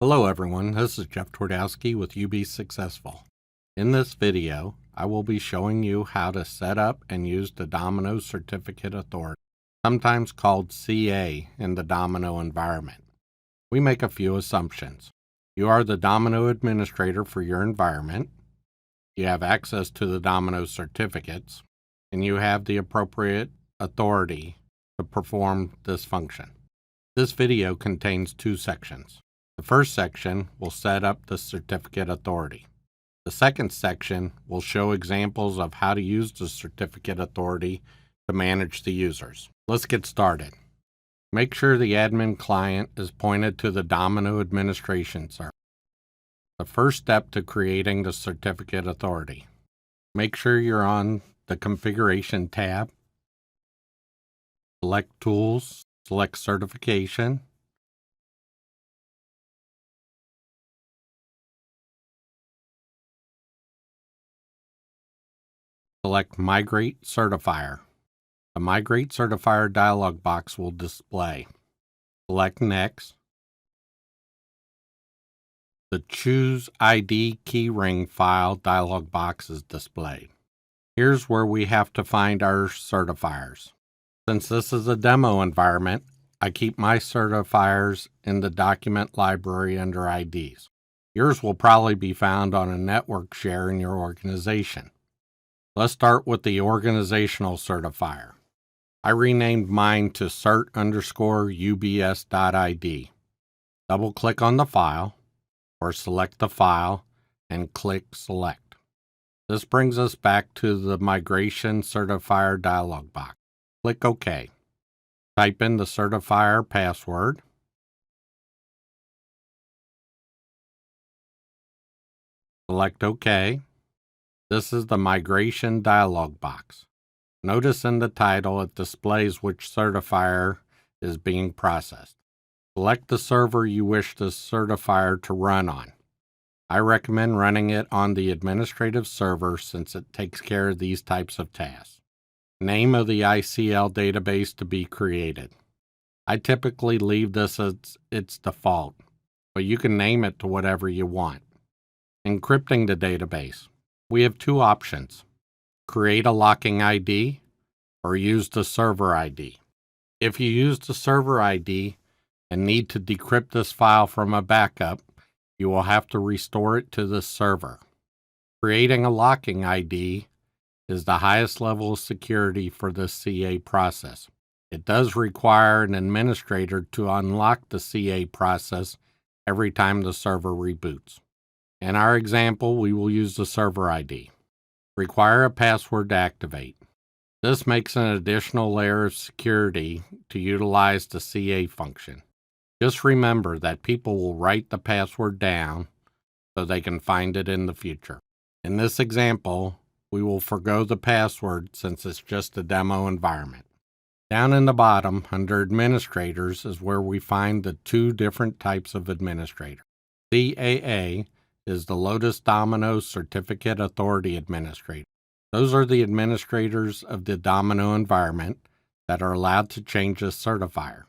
Hello everyone, this is Jeff Twardowski with UB Successful. In this video, I will be showing you how to set up and use the Domino Certificate Authority, sometimes called CA in the Domino environment. We make a few assumptions. You are the Domino administrator for your environment, you have access to the Domino certificates, and you have the appropriate authority to perform this function. This video contains two sections. The first section will set up the certificate authority. The second section will show examples of how to use the certificate authority to manage the users. Let's get started. Make sure the admin client is pointed to the Domino administration server. The first step to creating the certificate authority. Make sure you're on the Configuration tab. Select Tools, select Certification. Select Migrate Certifier. The Migrate Certifier dialog box will display. Select Next. The Choose ID Keyring File dialog box is displayed. Here's where we have to find our certifiers. Since this is a demo environment, I keep my certifiers in the document library under IDs. Yours will probably be found on a network share in your organization. Let's start with the organizational certifier. I renamed mine to cert_ubs.id. Double-click on the file, or select the file, and click Select. This brings us back to the Migration Certifier dialog box. Click OK. Type in the certifier password. Select OK. This is the migration dialog box. Notice in the title it displays which certifier is being processed. Select the server you wish the certifier to run on. I recommend running it on the administrative server since it takes care of these types of tasks. Name of the HCL database to be created. I typically leave this as its default, but you can name it to whatever you want. Encrypting the database. We have two options. Create a locking ID or use the server ID. If you use the server ID and need to decrypt this file from a backup, you will have to restore it to the server. Creating a locking ID is the highest level of security for this CA process. It does require an administrator to unlock the CA process every time the server reboots. In our example, we will use the server ID. Require a password to activate. This makes an additional layer of security to utilize the CA function. Just remember that people will write the password down so they can find it in the future. In this example, we will forgo the password since it's just a demo environment. Down in the bottom, under Administrators, is where we find the two different types of administrator. CAA is the Lotus Domino Certificate Authority Administrator. Those are the administrators of the Domino environment that are allowed to change the certifier.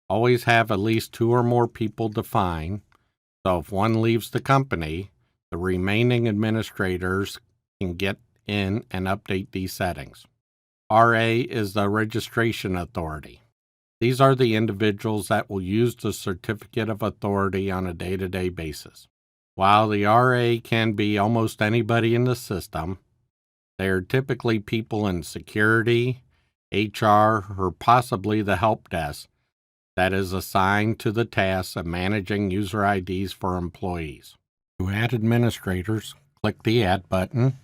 Always have at least two or more people defined, so if one leaves the company, the remaining administrators can get in and update these settings. RA is the Registration Authority. These are the individuals that will use the Certificate of Authority on a day-to-day basis. While the RA can be almost anybody in the system, they are typically people in security, HR, or possibly the help desk that is assigned to the task of managing user IDs for employees. To add administrators, click the Add button,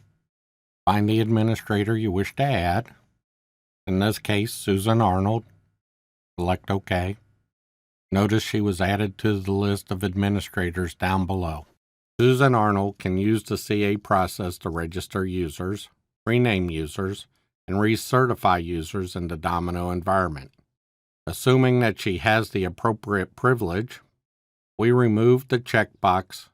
find the administrator you wish to add, in this case Susan Arnold, select OK. Notice she was added to the list of administrators down below. Susan Arnold can use the CA process to register users, rename users, and recertify users in the Domino environment. Assuming that she has the appropriate privilege, we remove the checkbox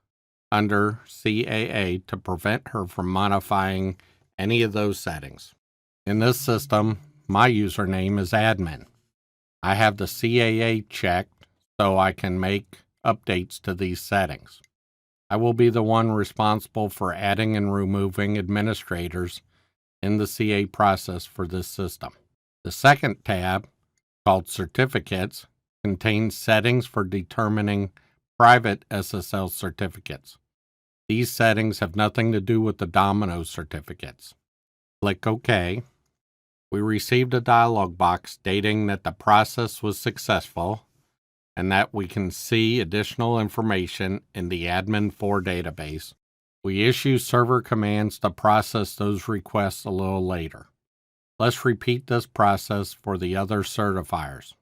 under CAA to prevent her from modifying any of those settings. In this system, my username is admin. I have the CAA checked so I can make updates to these settings. I will be the one responsible for adding and removing administrators in the CA process for this system. The second tab, called Certificates, contains settings for determining private SSL certificates. These settings have nothing to do with the Domino certificates. Click OK. We received a dialog box stating that the process was successful and that we can see additional information in the admin4 database. We issue server commands to process those requests a little later. Let's repeat this process for the other certifiers.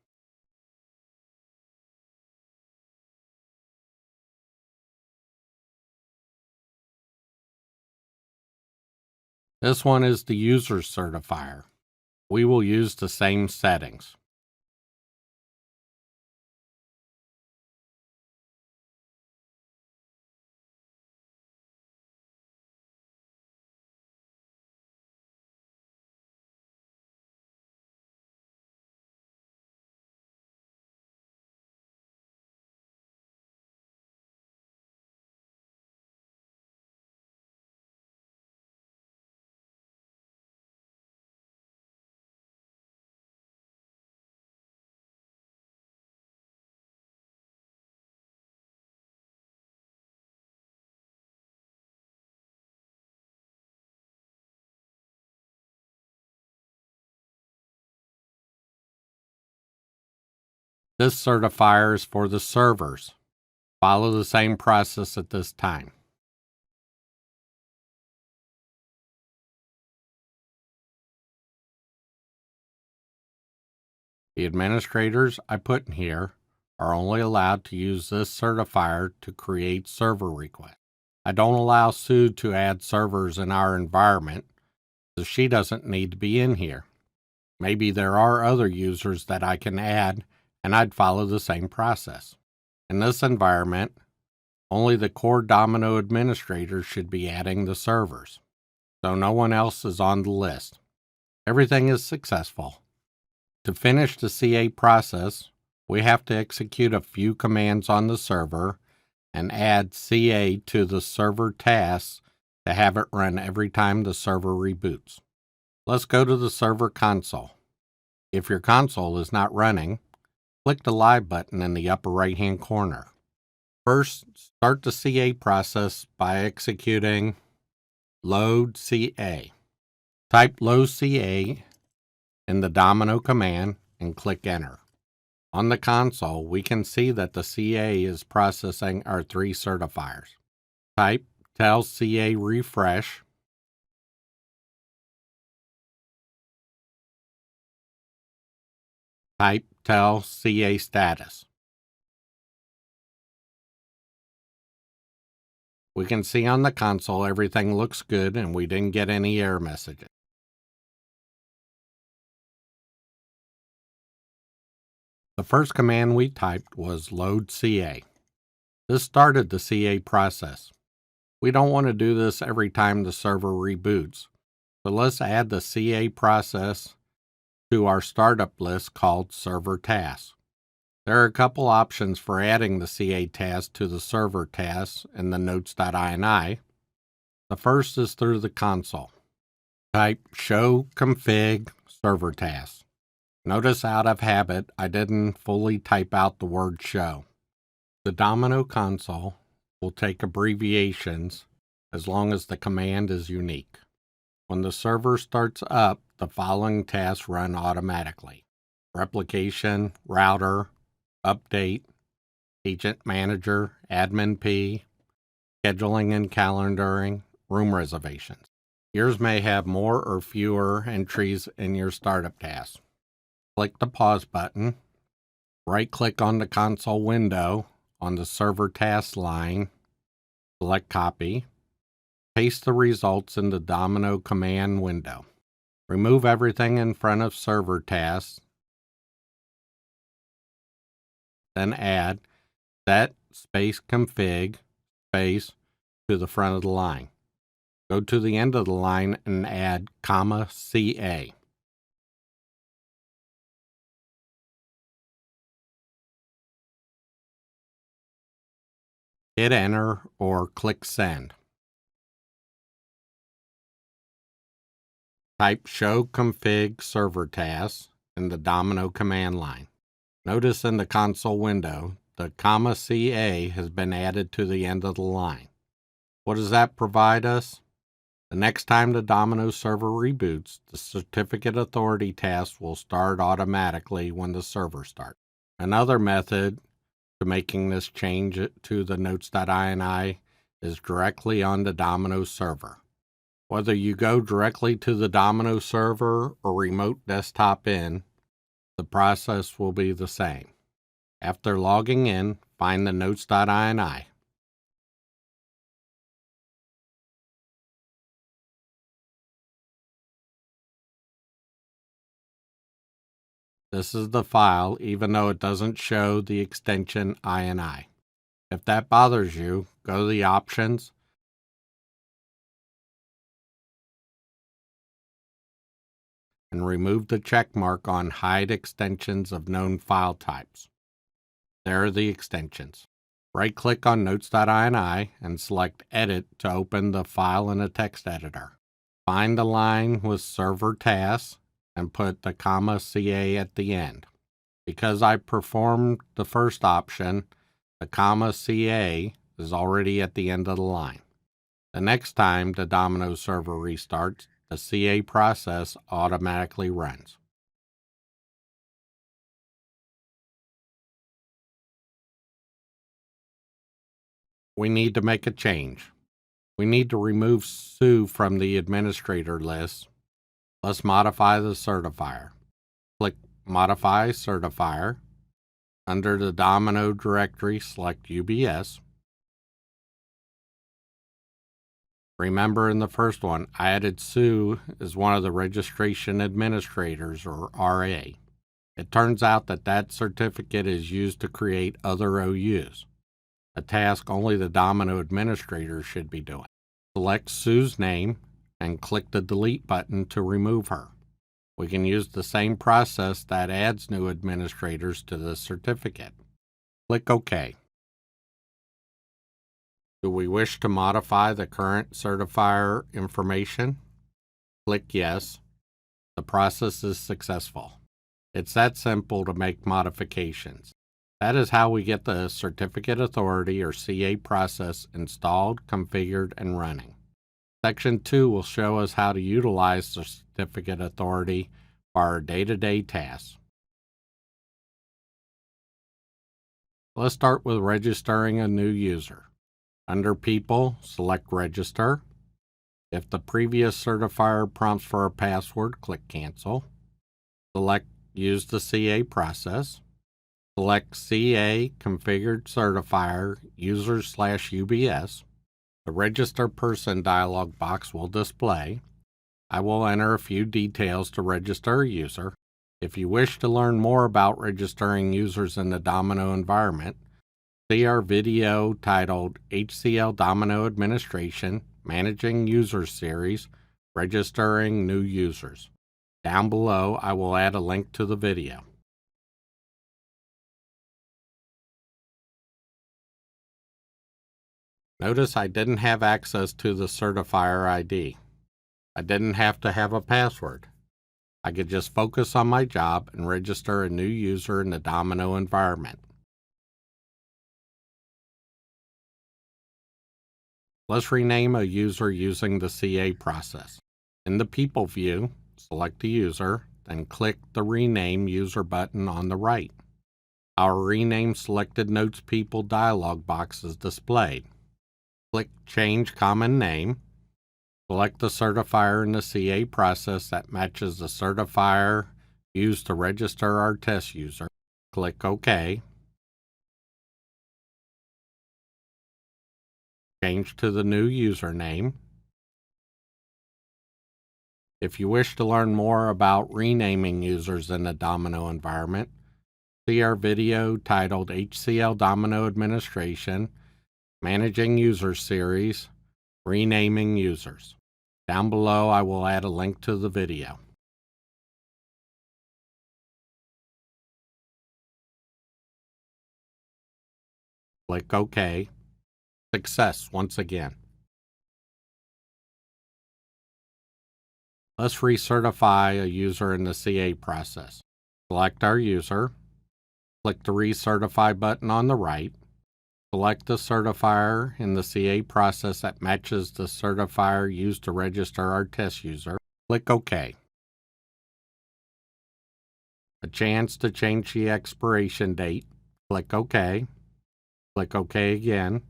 This one is the user certifier. We will use the same settings. This certifier is for the servers. Follow the same process at this time. The administrators I put in here are only allowed to use this certifier to create server requests. I don't allow Sue to add servers in our environment, so she doesn't need to be in here. Maybe there are other users that I can add, and I'd follow the same process. In this environment, only the core Domino administrators should be adding the servers, so no one else is on the list. Everything is successful. To finish the CA process, we have to execute a few commands on the server and add CA to the server tasks to have it run every time the server reboots. Let's go to the server console. If your console is not running, click the Live button in the upper right-hand corner. First, start the CA process by executing load CA. Type load CA in the Domino command and click Enter. On the console, we can see that the CA is processing our 3 certifiers. Type tell CA refresh. Type tell CA status. We can see on the console everything looks good and we didn't get any error messages. The first command we typed was load CA. This started the CA process. We don't want to do this every time the server reboots, so let's add the CA process to our startup list called server tasks. There are a couple options for adding the CA task to the server tasks in the notes.ini. The first is through the console. Type show config server tasks. Notice out of habit, I didn't fully type out the word show. The Domino console will take abbreviations as long as the command is unique. When the server starts up, the following tasks run automatically: replication, router, update, agent manager, admin P, scheduling and calendaring, room reservations. Yours may have more or fewer entries in your startup tasks. Click the pause button, right-click on the console window on the server task line, select copy, paste the results in the Domino command window. Remove everything in front of server tasks, then add set space config space to the front of the line. Go to the end of the line and add comma CA. hit Enter or click Send. Type Show Config Server Tasks in the Domino command line. Notice in the console window, the "CA" has been added to the end of the line. What does that provide us? The next time the Domino server reboots, the certificate authority task will start automatically when the server starts. Another method to making this change to the notes.ini is directly on the Domino server. Whether you go directly to the Domino server or remote desktop in, the process will be the same. After logging in, find the notes.ini. This is the file, even though it doesn't show the extension ini. If that bothers you, go to the options and remove the check mark on Hide Extensions of Known File Types. There are the extensions. Right-click on notes.ini and select Edit to open the file in a text editor. Find the line with Server Tasks and put the "CA" at the end. Because I performed the first option, the "CA" is already at the end of the line. The next time the Domino server restarts, the CA process automatically runs. We need to make a change. We need to remove Sue from the administrator list. Let's modify the certifier. Click Modify Certifier. Under the Domino directory, select UBS. Remember in the first one, I added Sue as one of the registration administrators, or RA. It turns out that certificate is used to create other OUs, a task only the Domino administrator should be doing. Select Sue's name and click the Delete button to remove her. We can use the same process that adds new administrators to the certificate. Click OK. Do we wish to modify the current certifier information? Click Yes. The process is successful. It's that simple to make modifications. That is how we get the certificate authority or CA process installed, configured, and running. Section 2 will show us how to utilize the certificate authority for our day-to-day tasks. Let's start with registering a new user. Under People, select Register. If the previous certifier prompts for a password, click Cancel. Select Use the CA process. Select CA Configured Certifier User/UBS. The Register Person dialog box will display. I will enter a few details to register a user. If you wish to learn more about registering users in the Domino environment, see our video titled HCL Domino Administration Managing Users Series, Registering New Users. Down below, I will add a link to the video. Notice I didn't have access to the certifier ID. I didn't have to have a password. I could just focus on my job and register a new user in the Domino environment. Let's rename a user using the CA process. In the People view, select the user, then click the Rename User button on the right. Our Rename Selected Notes People dialog box is displayed. Click Change Common Name. Select the certifier in the CA process that matches the certifier used to register our test user. Click OK. Change to the new username. If you wish to learn more about renaming users in the Domino environment, see our video titled HCL Domino Administration Managing Users Series, Renaming Users. Down below, I will add a link to the video. Click OK. Success once again. Let's recertify a user in the CA process. Select our user, click the Recertify button on the right, select the certifier in the CA process that matches the certifier used to register our test user, click OK. A chance to change the expiration date, click OK, click OK again.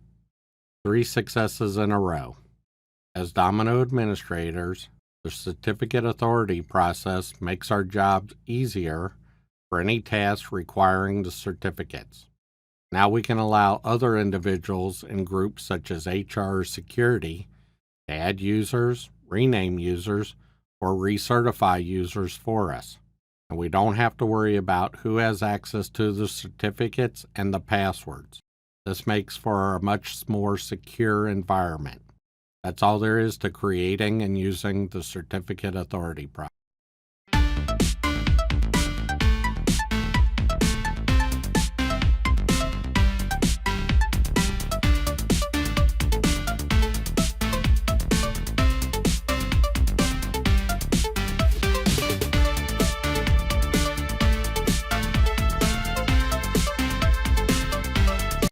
3 successes in a row. As Domino administrators, the certificate authority process makes our jobs easier for any task requiring the certificates. Now we can allow other individuals in groups such as HR or security to add users, rename users, or recertify users for us. And we don't have to worry about who has access to the certificates and the passwords. This makes for a much more secure environment. That's all there is to creating and using the certificate authority process.